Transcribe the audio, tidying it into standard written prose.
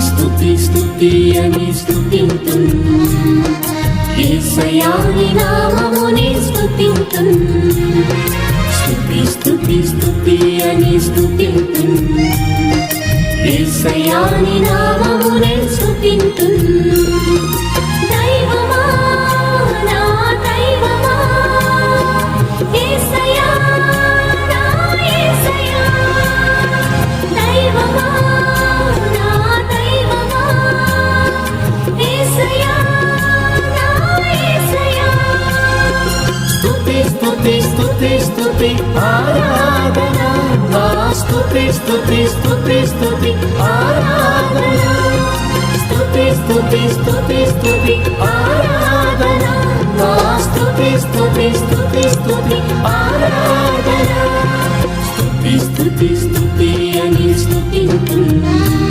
స్తుతి స్తుతి అని స్తుతింతున్ యేసయ్యా నీ నామమునే స్తుతింతున్ స్తుతి స్తుతి స్తుతి అని స్తుతింతున్ యేసయ్యా నీ నామమునే స్తుతింతున్ దైవమా నా దైవమా యేసయ్యా నా యేసయ్యా దైవమా నా దైవమా యేసయ్యా నా యేసయ్యా స్తుతి స్తుతి స్తుతి స్తుతి ఆరాధన నా స్తుతి స్తుతి స్తుతి స్తుతి ఆరాధన స్తుతి స్తుతి స్తుతి స్తుతి ఆరాధన నా స్తుతి స్తుతి స్తుతి స్తుతి ఆరాధన స్తుతి స్తుతి స్తుతి అని స్తుతింతున్